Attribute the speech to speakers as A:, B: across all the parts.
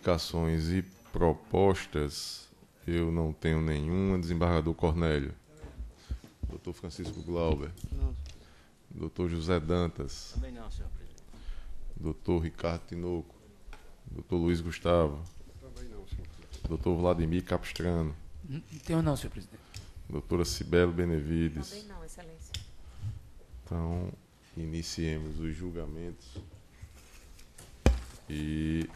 A: indicações e propostas, eu não tenho nenhuma. Desembargador Cornélio. Doutor Francisco Glauber.
B: Não.
A: Doutor José Dantas.
C: Também não, senhor presidente.
A: Doutor Ricardo Tinoco. Doutor Luiz Gustavo.
B: Também não, senhor presidente.
A: Doutor Vladimir Capistrano.
D: Não tenho não, senhor presidente.
A: Doutora Cibele Benevides.
E: Também não, excelência.
A: Então, iniciemos os julgamentos. E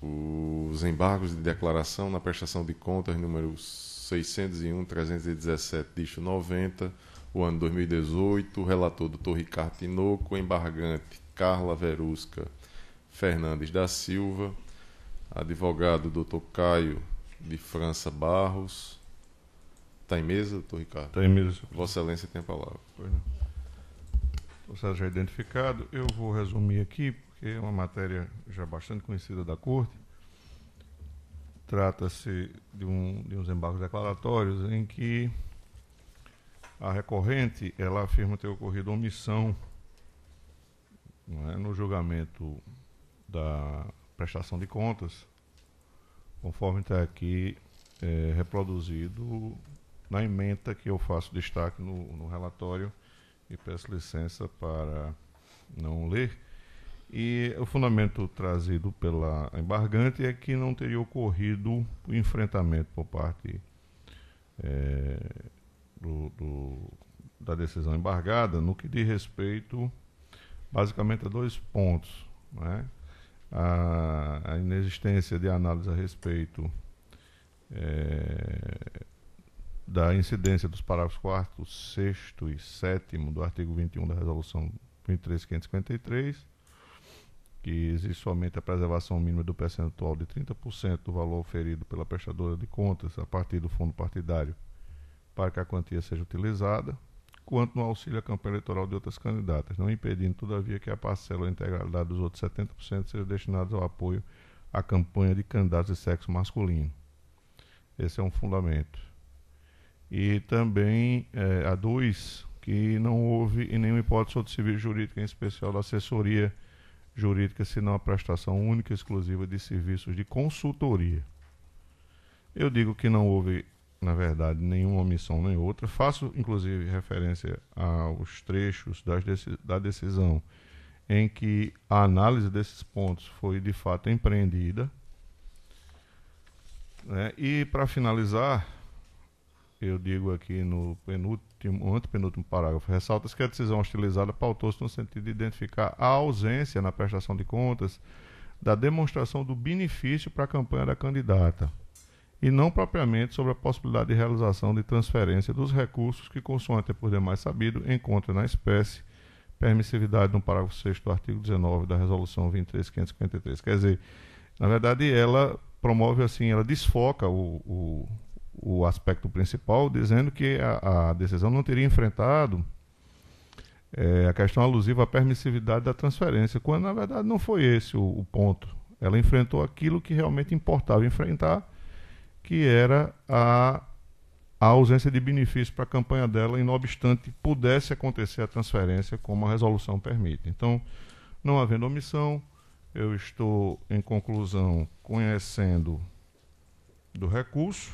A: os embargos de declaração na prestação de contas número 601.317/90, o ano 2018, relator Dr. Ricardo Tinoco, embargante Carla Verusca Fernandes da Silva, advogado Dr. Caio de França Barros. Está em mesa, doutor Ricardo?
F: Está em mesa.
A: Vossa Excelência tem a palavra.
F: Pois não. O processo já identificado. Eu vou resumir aqui, porque é uma matéria já bastante conhecida da Corte. Trata-se de uns embargos declaratórios em que a recorrente ela afirma ter ocorrido omissão, não é, no julgamento da prestação de contas, conforme está aqui reproduzido na ementa que eu faço destaque no relatório e peço licença para não ler. E o fundamento trazido pela embargante é que não teria ocorrido o enfrentamento por parte da decisão embargada no que diz respeito basicamente a dois pontos, né? A inexistência de análise a respeito da incidência dos parágrafos 4º, 6º e 7º do artigo 21 da Resolução 23.553, que existe somente a preservação mínima do percentual de 30% do valor oferido pela prestadora de contas a partir do fundo partidário para que a quantia seja utilizada, quanto no auxílio à campanha eleitoral de outras candidatas, não impedindo, todavia, que a parcela ou a integralidade dos outros 70% seja destinada ao apoio à campanha de candidatos de sexo masculino. Esse é um fundamento. E também a 2, que não houve em nenhuma hipótese outro serviço jurídico, em especial da assessoria jurídica, senão a prestação única e exclusiva de serviços de consultoria. Eu digo que não houve, na verdade, nenhuma omissão nem outra. Faço, inclusive, referência aos trechos da decisão em que a análise desses pontos foi, de fato, empreendida. Né? E, para finalizar, eu digo aqui no antepenúltimo parágrafo, ressalta-se que a decisão hostilizada pautou-se no sentido de identificar a ausência na prestação de contas da demonstração do benefício para a campanha da candidata, e não propriamente sobre a possibilidade de realização de transferência dos recursos que, consoante é por demais sabido, encontra na espécie permissividade no parágrafo 6º do artigo 19 da Resolução 23.553. Quer dizer, na verdade, ela promove assim, ela desfoca o aspecto principal, dizendo que a decisão não teria enfrentado a questão alusiva à permissividade da transferência, quando, na verdade, não foi esse o ponto. Ela enfrentou aquilo que realmente importava enfrentar, que era a ausência de benefício para a campanha dela, e não obstante pudesse acontecer a transferência, como a resolução permite. Então, não havendo omissão, eu estou, em conclusão, conhecendo do recurso,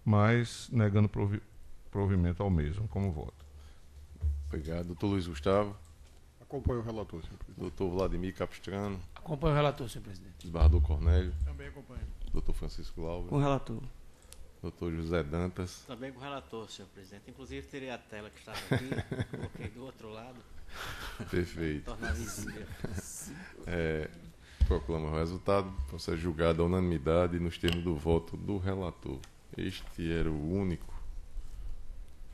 F: mas negando provimento ao mesmo, como voto.
A: Obrigado. Doutor Luiz Gustavo.
B: Acompanho o relator, senhor presidente.
A: Doutor Vladimir Capistrano.
D: Acompanho o relator, senhor presidente.
A: Desembargador Cornélio.
B: Também acompanho.
A: Doutor Francisco Glauber.
B: Com o relator.
A: Doutor José Dantas.
C: Também com o relator, senhor presidente. Inclusive, tirei a tela que estava aqui, coloquei do outro lado.
A: Perfeito.
C: Tornar visível.
A: Proclamo o resultado. Processo julgado à unanimidade nos termos do voto do relator. Este era o único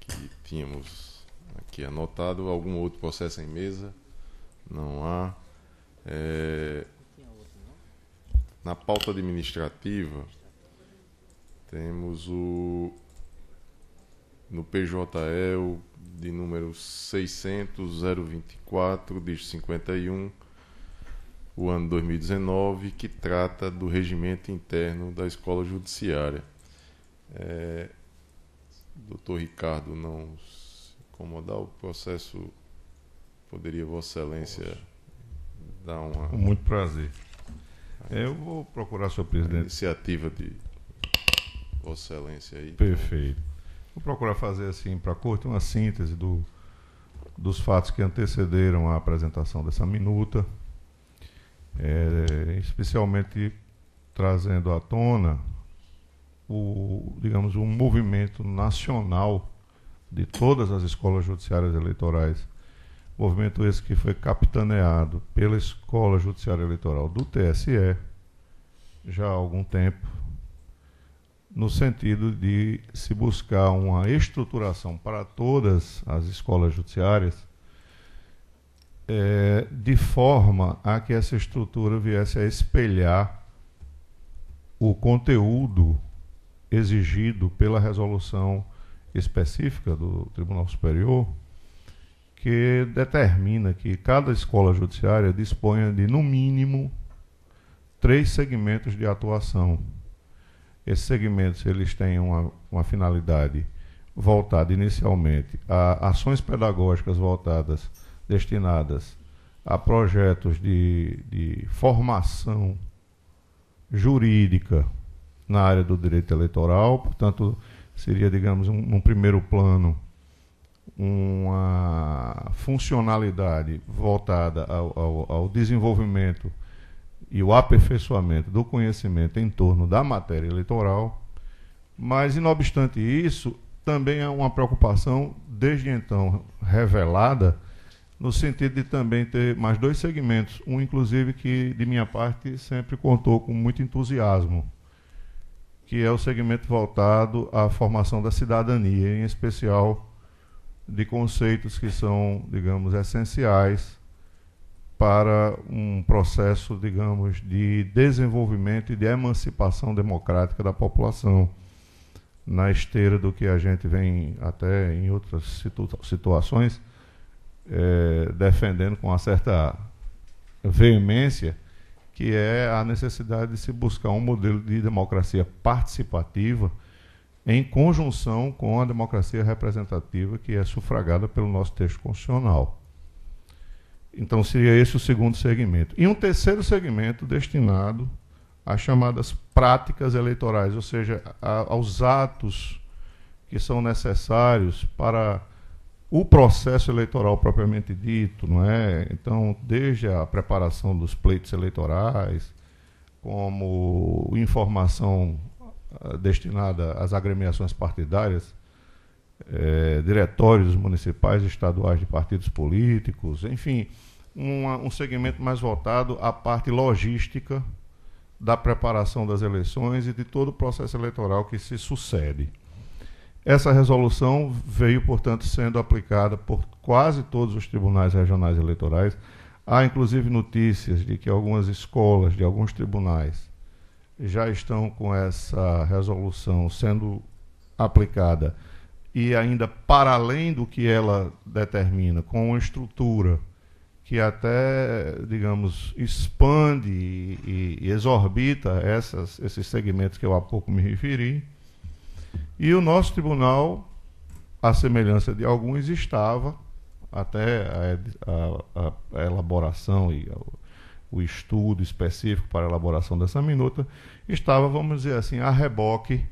A: que tínhamos aqui anotado. Algum outro processo em mesa? Não há.
C: Tinha outro, não?
A: Na pauta administrativa, temos no PJE de número 600.024/51, o ano 2019, que trata do regimento interno da Escola Judiciária. Doutor Ricardo não se incomodar, o processo Poderia Vossa Excelência dar uma
F: Com muito prazer. Eu vou procurar, senhor presidente.
A: iniciativa de Vossa Excelência aí?
F: Perfeito. Vou procurar fazer assim para a corte uma síntese dos fatos que antecederam a apresentação dessa minuta, especialmente trazendo à tona digamos, um movimento nacional de todas as escolas judiciárias eleitorais, movimento esse que foi capitaneado pela Escola Judiciária Eleitoral do TSE já há algum tempo, no sentido de se buscar uma estruturação para todas as escolas judiciárias, de forma a que essa estrutura viesse a espelhar o conteúdo exigido pela resolução específica do Tribunal Superior, que determina que cada escola judiciária disponha de, no mínimo, 3 segmentos de atuação. Esses segmentos eles têm uma finalidade voltada inicialmente a ações pedagógicas destinadas a projetos de formação jurídica na área do direito eleitoral, portanto, seria, digamos, num primeiro plano, uma funcionalidade voltada ao desenvolvimento e o aperfeiçoamento do conhecimento em torno da matéria eleitoral, mas, não obstante isso, também é uma preocupação, desde então, revelada, no sentido de também ter mais 2 segmentos, um, inclusive, que, de minha parte, sempre contou com muito entusiasmo, que é o segmento voltado à formação da cidadania, em especial de conceitos que são, digamos, essenciais para um processo, digamos, de desenvolvimento e de emancipação democrática da população, na esteira do que a gente vem até em outras situações defendendo com uma certa veemência, que é a necessidade de se buscar um modelo de democracia participativa em conjunção com a democracia representativa, que é sufragada pelo nosso texto constitucional. Então, seria esse o segundo segmento. E um terceiro segmento destinado às chamadas práticas eleitorais, ou seja, aos atos que são necessários para o processo eleitoral propriamente dito, não é? Então, desde a preparação dos pleitos eleitorais, como informação destinada às agremiações partidárias, diretórios municipais e estaduais de partidos políticos, enfim, um segmento mais voltado à parte logística da preparação das eleições e de todo o processo eleitoral que se sucede. Essa resolução veio, portanto, sendo aplicada por quase todos os tribunais regionais eleitorais. Há, inclusive, notícias de que algumas escolas de alguns tribunais já estão com essa resolução sendo aplicada e ainda para além do que ela determina, com uma estrutura que até, digamos, expande e exorbita esses segmentos que eu há pouco me referi. E o nosso tribunal, à semelhança de alguns, estava, até a elaboração e o estudo específico para a elaboração dessa minuta, estava, vamos dizer assim, a reboque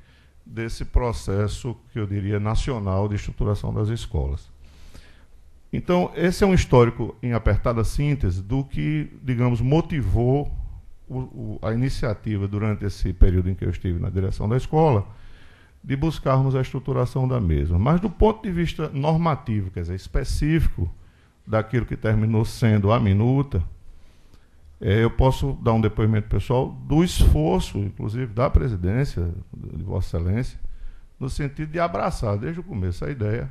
F: desse processo, que eu diria, nacional de estruturação das escolas. Então, esse é um histórico, em apertada síntese, do que, digamos, motivou a iniciativa, durante esse período em que eu estive na direção da escola, de buscarmos a estruturação da mesma. Mas, do ponto de vista normativo, quer dizer, específico daquilo que terminou sendo a minuta, eu posso dar um depoimento pessoal do esforço, inclusive, da presidência, de Vossa Excelência, no sentido de abraçar, desde o começo, a ideia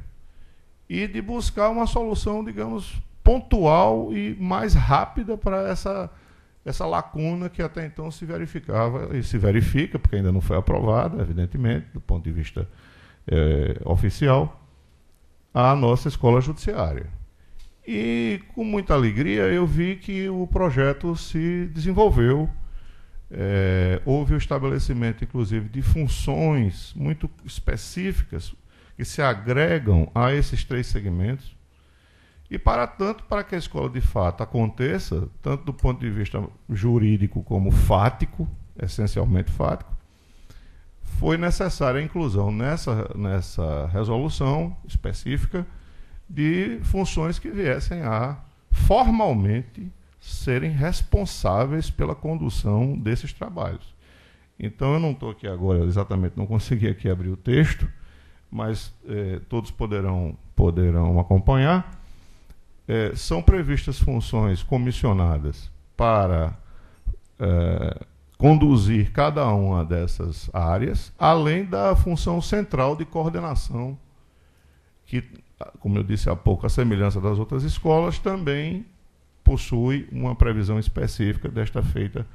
F: e de buscar uma solução, digamos, pontual e mais rápida para essa lacuna que até então se verificava e se verifica, porque ainda não foi aprovada, evidentemente, do ponto de vista oficial, a nossa escola judiciária. E, com muita alegria, eu vi que o projeto se desenvolveu. Houve o estabelecimento, inclusive, de funções muito específicas que se agregam a esses 3 segmentos. E para que a escola de fato aconteça, tanto do ponto de vista jurídico como fático, essencialmente fático, foi necessária a inclusão nessa resolução específica de funções que viessem a formalmente serem responsáveis pela condução desses trabalhos. Então eu não estou aqui agora, exatamente, não consegui aqui abrir o texto, mas todos poderão acompanhar. São previstas funções comissionadas para conduzir cada uma dessas áreas, além da função central de coordenação, que, como eu disse há pouco, a semelhança das outras escolas, também possui uma previsão específica desta feita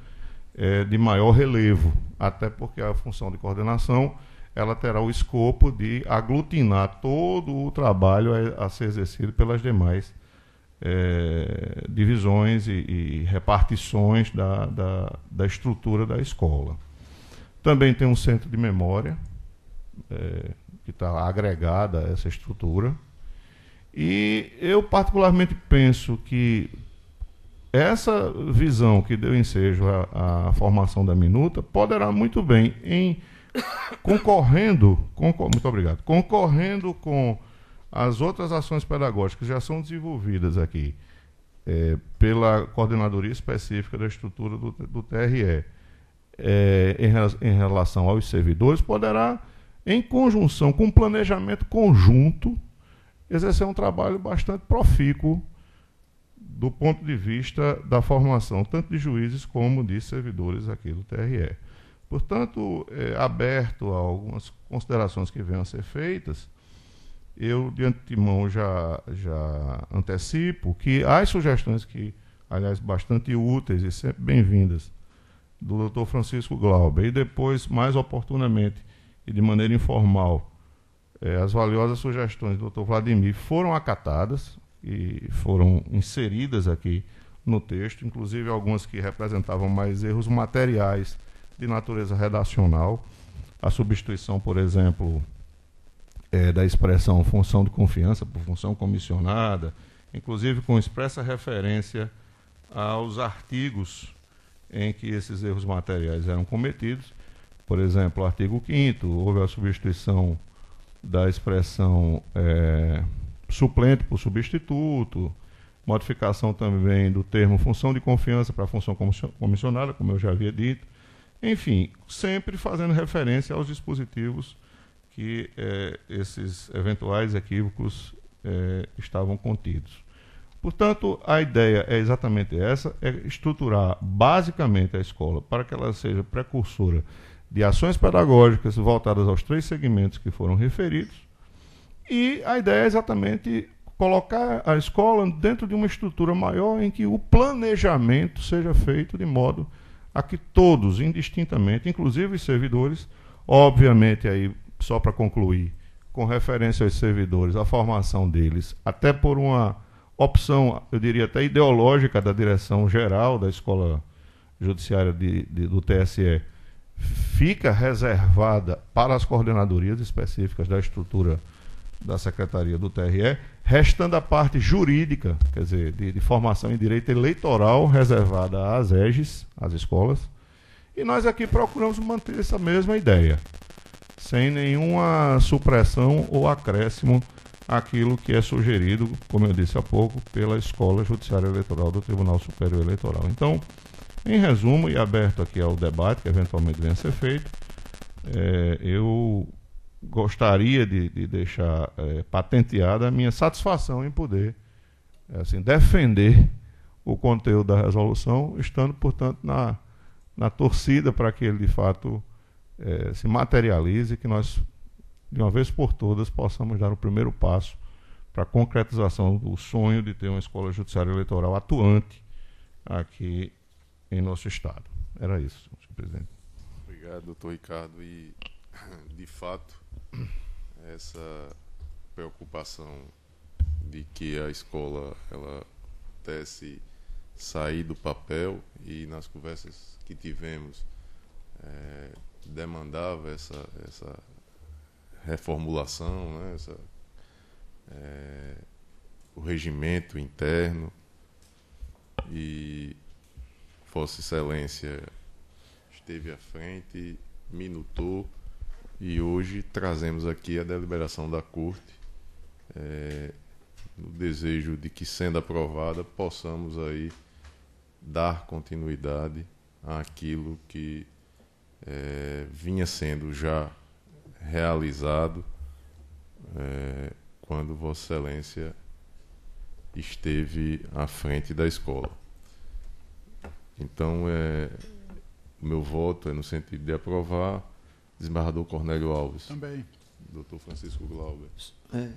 F: de maior relevo, até porque a função de coordenação ela terá o escopo de aglutinar todo o trabalho a ser exercido pelas demais divisões e repartições da estrutura da escola. Também tem um centro de memória, que está agregada a essa estrutura. E eu particularmente penso que essa visão que deu ensejo à formação da minuta poderá muito bem, concorrendo com as outras ações pedagógicas que já são desenvolvidas aqui pela coordenadoria específica da estrutura do TRE em relação aos servidores, poderá, em conjunção com um planejamento conjunto, exercer um trabalho bastante profícuo do ponto de vista da formação tanto de juízes como de servidores aqui do TRE. Portanto, aberto a algumas considerações que venham a ser feitas, eu de antemão já antecipo que as sugestões que, aliás, bastante úteis e sempre bem-vindas, do Dr. Francisco Glauber, e depois, mais oportunamente e de maneira informal, as valiosas sugestões do Dr. Vladimir foram acatadas e foram inseridas aqui no texto, inclusive algumas que representavam mais erros materiais de natureza redacional. A substituição, por exemplo, da expressão função de confiança por função comissionada, inclusive com expressa referência aos artigos em que esses erros materiais eram cometidos. Por exemplo, o artigo 5º, houve a substituição da expressão suplente por substituto, modificação também do termo função de confiança para função comissionada, como eu já havia dito. Enfim, sempre fazendo referência aos dispositivos que esses eventuais equívocos estavam contidos. Portanto, a ideia é exatamente essa, é estruturar basicamente a escola para que ela seja precursora de ações pedagógicas voltadas aos 3 segmentos que foram referidos, e a ideia é exatamente colocar a escola dentro de uma estrutura maior em que o planejamento seja feito de modo a que todos, indistintamente, inclusive os servidores, obviamente, aí, só para concluir, com referência aos servidores, a formação deles, até por uma opção, eu diria até ideológica da direção geral da Escola Judiciária do TSE, fica reservada para as coordenadorias específicas da estrutura da Secretaria do TRE, restando a parte jurídica, quer dizer, de formação em direito eleitoral, reservada às EGES, às escolas, e nós aqui procuramos manter essa mesma ideia, sem nenhuma supressão ou acréscimo àquilo que é sugerido, como eu disse há pouco, pela Escola Judiciária Eleitoral do Tribunal Superior Eleitoral. Então, em resumo, e aberto aqui ao debate que eventualmente venha a ser feito, eu gostaria de deixar patenteada a minha satisfação em poder defender o conteúdo da resolução, estando, portanto, na torcida para que ele, de fato, se materialize e que nós, de uma vez por todas, possamos dar o primeiro passo para a concretização do sonho de ter uma escola judiciária eleitoral atuante aqui em nosso Estado. Era isso, senhor presidente.
A: Obrigado, doutor Ricardo. E, de fato, essa preocupação de que a escola ela pudesse sair do papel, e nas conversas que tivemos demandava essa reformulação, né? o regimento interno e Vossa Excelência esteve à frente, minutou e hoje trazemos aqui a deliberação da Corte, no desejo de que, sendo aprovada, possamos aí dar continuidade àquilo que vinha sendo já realizado quando Vossa Excelência esteve à frente da escola. Então, o meu voto é no sentido de aprovar. Desembargador Cornélio Alves.
B: Também.
A: Doutor Francisco Glauber.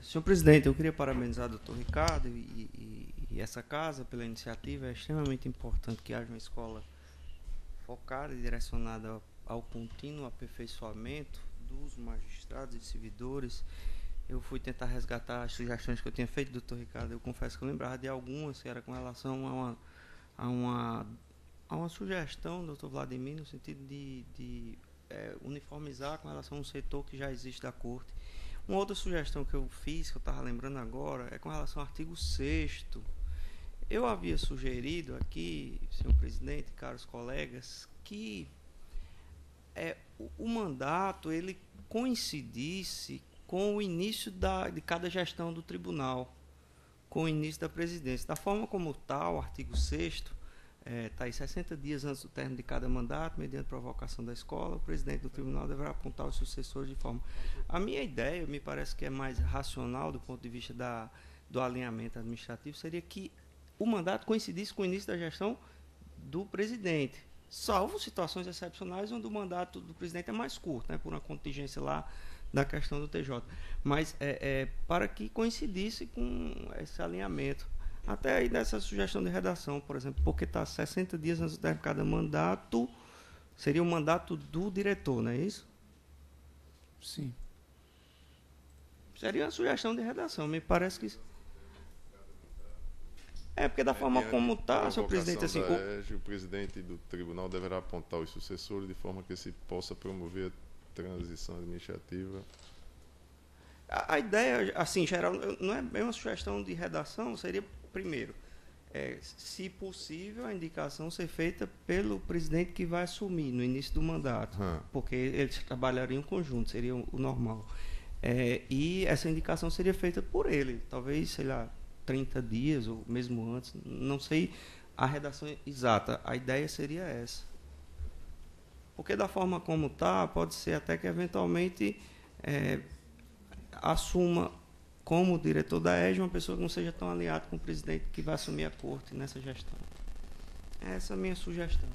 E: Senhor presidente, eu queria parabenizar o doutor Ricardo e essa casa pela iniciativa. É extremamente importante que haja uma escola focada e direcionada ao contínuo aperfeiçoamento dos magistrados e servidores. Eu fui tentar resgatar as sugestões que eu tinha feito, doutor Ricardo. Eu confesso que eu lembrava de algumas, que era com relação a uma sugestão, doutor Vladimir, no sentido de uniformizar com relação a um setor que já existe da Corte. Uma outra sugestão que eu fiz, que eu estava lembrando agora, é com relação ao artigo 6º. Eu havia sugerido aqui, senhor presidente, caros colegas, que o mandato ele coincidisse com o início de cada gestão do tribunal, com o início da presidência. Da forma como está o artigo 6º, está aí 60 dias antes do término de cada mandato, mediante provocação da escola, o presidente do tribunal deverá apontar os sucessores de forma... A minha ideia, me parece que é mais racional do ponto de vista do alinhamento administrativo, seria que o mandato coincidisse com o início da gestão do presidente, salvo situações excepcionais onde o mandato do presidente é mais curto, né, por uma contingência lá da questão do TJ. Mas para que coincidisse com esse alinhamento. Até aí nessa sugestão de redação, por exemplo, porque está 60 dias antes de cada mandato, seria o mandato do diretor, não é isso?
D: Sim.
E: Seria uma sugestão de redação, me parece que... porque da forma como está, senhor presidente... Assim,
A: o presidente do tribunal deverá apontar os sucessores de forma que se possa promover a transição administrativa.
E: A ideia, assim, geral, não é bem uma sugestão de redação, seria... Primeiro, se possível, a indicação ser feita pelo presidente que vai assumir no início do mandato, porque eles trabalhariam em conjunto, seria o normal. E essa indicação seria feita por ele, talvez, sei lá, 30 dias ou mesmo antes, não sei a redação exata. A ideia seria essa. Porque da forma como está, pode ser até que eventualmente assuma como diretor da EJA uma pessoa que não seja tão alinhada com o presidente que vai assumir a corte nessa gestão. Essa é a minha sugestão.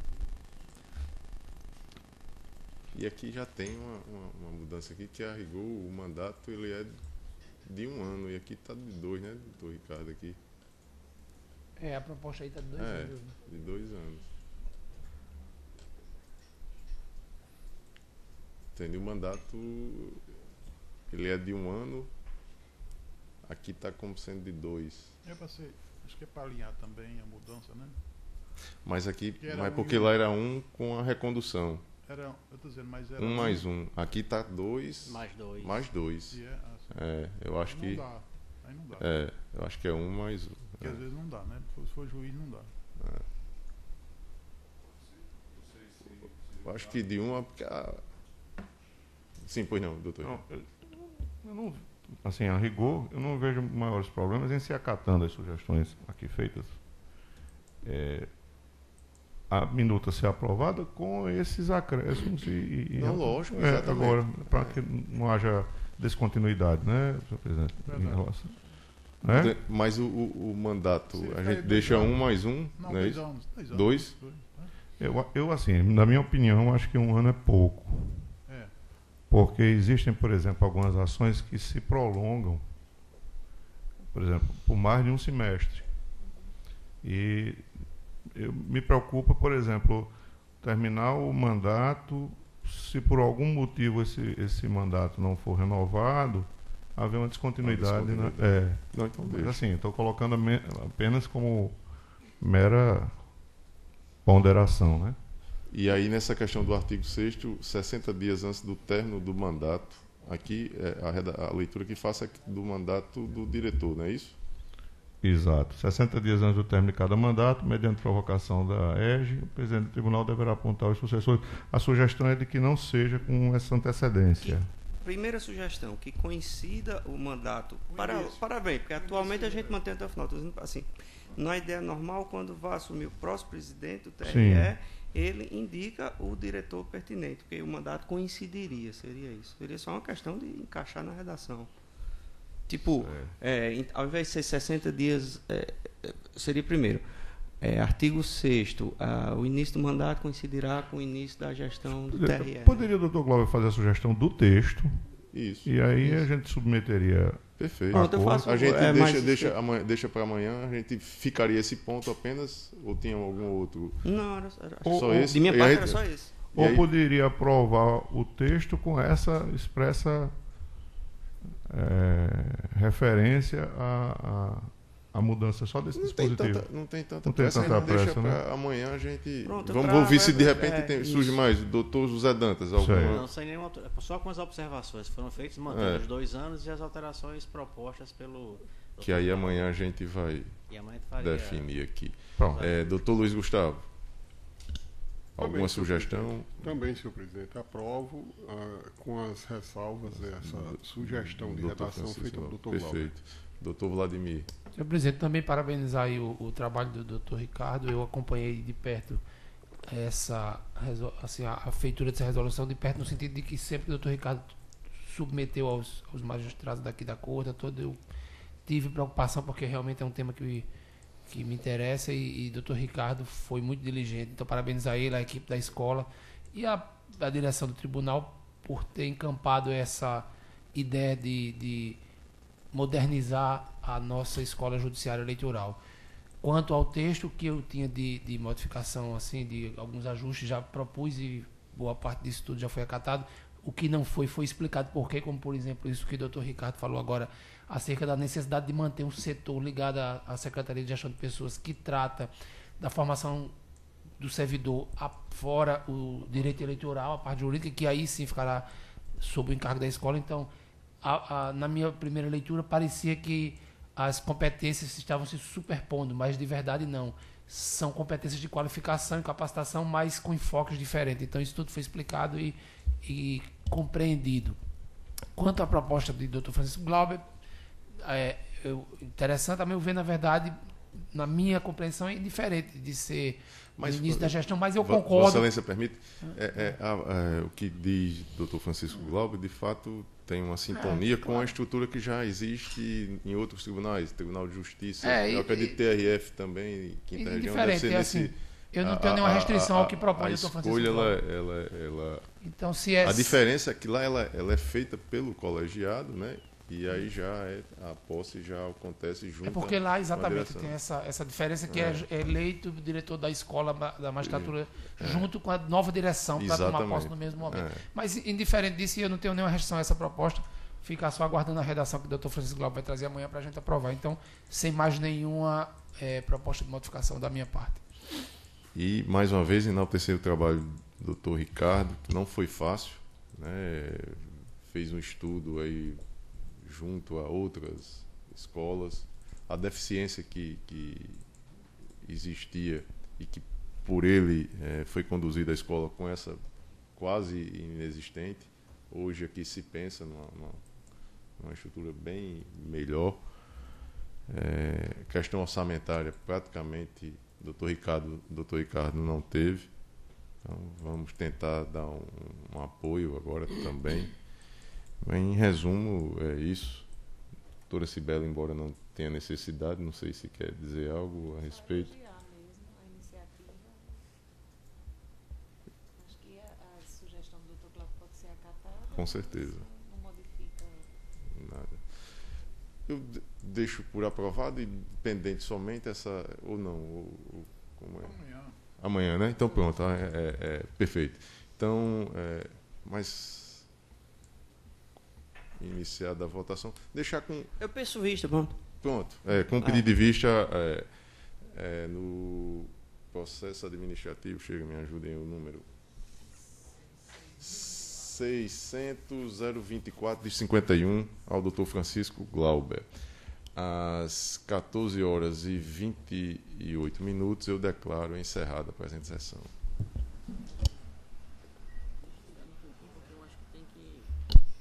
A: E aqui já tem uma mudança aqui, que a rigor o mandato ele é de 1 ano, e aqui está de 2, né, doutor Ricardo? Aqui.
D: A proposta aí está de 2 anos. Né?
A: De 2 anos. Entende? O mandato ele é de 1 ano. Aqui está como sendo de 2.
B: Acho que é para alinhar também a mudança, né?
A: Mas aqui, porque lá era 1 com a recondução.
B: Eu estou dizendo, mas era
A: 1 mais 1. Aqui está 2
C: mais 2.
A: Mais 2. Eu acho que...
B: Não dá. Aí não dá.
A: Eu acho que é 1 mais 1.
B: Porque às vezes não dá, né? Se for juiz, não dá.
A: Eu acho que de 1 Sim, pois não, doutor.
F: Eu não... Assim, a rigor, eu não vejo maiores problemas em se acatando as sugestões aqui feitas. A minuta ser aprovada com esses acréscimos
A: Não, lógico, exatamente.
F: Agora, para que não haja descontinuidade, né, senhor presidente? Em relação, né?
A: Mas o mandato, a gente deixa 1 mais 1,
B: não
A: é
B: 2
A: isso?
B: anos.
A: 2?
F: Eu, assim, na minha opinião, acho que 1 ano é pouco. Porque existem, por exemplo, algumas ações que se prolongam, por exemplo, por mais de um semestre. E me preocupa, por exemplo, terminar o mandato, se por algum motivo esse mandato não for renovado, haver uma descontinuidade. Né?
A: Não, então
F: mas, assim, estou colocando apenas como mera ponderação, né?
A: E aí, nessa questão do artigo 6º, 60 dias antes do término do mandato, aqui a leitura que faça do mandato do diretor, não é isso?
F: Exato. 60 dias antes do término de cada mandato, mediante provocação da EGE, o presidente do tribunal deverá apontar aos sucessores. A sugestão é de que não seja com essa antecedência.
E: Primeira sugestão, que coincida o mandato. Parabéns, porque atualmente a gente mantém até o final. Estou dizendo assim, na ideia normal, quando vai assumir o próximo presidente do TRE,
F: Sim.
E: ele indica o diretor pertinente, porque o mandato coincidiria, seria isso. Seria só uma questão de encaixar na redação. Tipo, ao invés de ser 60 dias, seria primeiro. Artigo 6º, o início do mandato coincidirá com o início da gestão do TRE.
F: Poderia o doutor Glauber fazer a sugestão do texto,
A: Isso.
F: e aí a gente submeteria.
A: Perfeito.
E: Pronto, eu faço,
A: A gente deixa
E: mais
A: para amanhã, a gente ficaria esse ponto apenas, ou tinha algum outro?
E: Não, era
A: Só esse?
E: de minha
A: E
E: parte
A: aí-
E: era só esse.
A: E
F: Ou
A: aí-
F: poderia aprovar o texto com essa expressa referência à mudança só desse dispositivo.
A: Não tem tanta
F: Não tem
A: pressa,
F: tanta
A: a gente deixa
F: pressa, né?
A: para amanhã a gente.
E: Pronto, eu
A: Vamos
E: trago,
A: ouvir se de repente
E: isso.
A: surge mais. Doutor José Dantas, alguma.
C: Não, sem nenhuma, só com as observações que foram feitas, mantendo os 2 anos e as alterações propostas pelo.
A: Que aí amanhã a gente vai
C: E amanhã tu faria-
A: definir aqui.
F: Pronto.
A: Doutor Luiz Gustavo,
G: Também,
A: alguma
G: senhor
A: sugestão?
G: presidente. Também, senhor presidente. Aprovo com as ressalvas essa sugestão de
A: Doutor
G: redação
A: Francisco
G: feita pelo
A: Lopes.
G: doutor Glauber.
A: Perfeito. Doutor Vladimir.
D: Senhor presidente, também parabenizar aí o trabalho do Dr. Ricardo. Eu acompanhei de perto a feitura dessa resolução de perto, no sentido de que sempre que o Dr. Ricardo submeteu aos magistrados daqui da corte, eu tive preocupação, porque realmente é um tema que me interessa, e Dr. Ricardo foi muito diligente. Então, parabenizar ele, a equipe da escola e a direção do tribunal por ter encampado essa ideia de modernizar a nossa escola judiciária eleitoral. Quanto ao texto que eu tinha de modificação, assim, de alguns ajustes, já propus e boa parte disso tudo já foi acatado. O que não foi explicado por quê, como por exemplo isso que o Dr. Ricardo falou agora, acerca da necessidade de manter um setor ligado à Secretaria de Gestão de Pessoas que trata da formação do servidor fora o direito eleitoral, a parte jurídica, que aí sim ficará sob o encargo da escola. Então, na minha primeira leitura, parecia que as competências estavam se superpondo, mas de verdade não. São competências de qualificação e capacitação, mas com enfoques diferentes. Então, isso tudo foi explicado e compreendido. Quanto à proposta de Dr. Francisco Glauber, interessante, a meu ver, na verdade, na minha compreensão, é diferente de ser no início da gestão, mas eu concordo.
A: Vossa Excelência permite? O que diz Dr. Francisco Glauber, de fato, tem uma sintonia com a estrutura que já existe em outros tribunais, Tribunal de Justiça, eu acredito TRF também, Quinta Região, deve ser nesse...
D: Assim, eu não tenho nenhuma restrição ao que propõe o Dr. Francisco
A: escolha,
D: Glauber. Então,
A: a diferença é que lá ela é feita pelo colegiado, né? E aí a posse já acontece junto.
D: É porque lá exatamente
A: com a
D: tem essa diferença que é eleito o diretor da escola da magistratura junto com a nova direção para tomar posse no mesmo momento. Mas indiferente disso, eu não tenho nenhuma restrição a essa proposta. Ficar só aguardando a redação que o Dr. Francisco Glauber vai trazer amanhã para a gente aprovar. Então, sem mais nenhuma proposta de modificação da minha parte.
A: E, mais uma vez, enaltecer o trabalho do Dr. Ricardo, que não foi fácil, né? Fez um estudo aí junto a outras escolas, a deficiência que existia e que por ele foi conduzida a escola com essa quase inexistente. Hoje aqui se pensa numa estrutura bem melhor. Questão orçamentária praticamente Dr. Ricardo não teve. Então vamos tentar dar um apoio agora também. Em resumo, é isso. Doutora Cibele, embora não tenha necessidade, não sei se quer dizer algo a respeito.
H: A iniciativa. Acho que a sugestão do Dr. Glauber pode ser acatada.
A: Com certeza.
H: Não modifica
A: nada. Eu deixo por aprovado e pendente somente essa... Ou não? Como é? Amanhã, né? Então pronto, perfeito. Então, mas... Iniciada a votação. Deixar com...
E: Eu penso vista, bom.
A: Pronto. Com pedido de vista no processo administrativo, me ajudem o número 600.024 de 51 ao Dr. Francisco Glauber. às 14 horas e 28 minutos, eu declaro encerrada a presente sessão.
I: Porque eu acho que tem que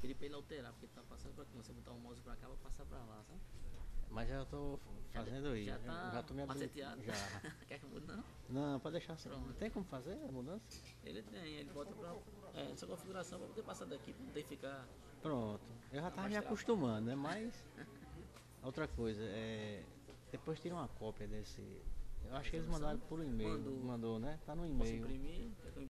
I: pedir pra ele alterar, porque tá passando pra aqui. Você botar o mouse pra cá, vai passar pra lá, sabe?
C: Mas já tô fazendo isso.
I: Já tá
C: já tô me
I: maceteado?
C: Já.
I: Quer que mude, não?
C: Não, pode deixar assim. Não tem como fazer a mudança?
I: Ele tem, ele bota pra... essa configuração pra poder passar daqui, pra não ter que ficar...
C: Pronto. Eu já tava me acostumando, né? Mas. Outra coisa, depois tira uma cópia desse. Eu acho que eles mandaram por e-mail. Mandou, né? Tá no
I: Posso
C: e-mail.
I: imprimir? Quer que eu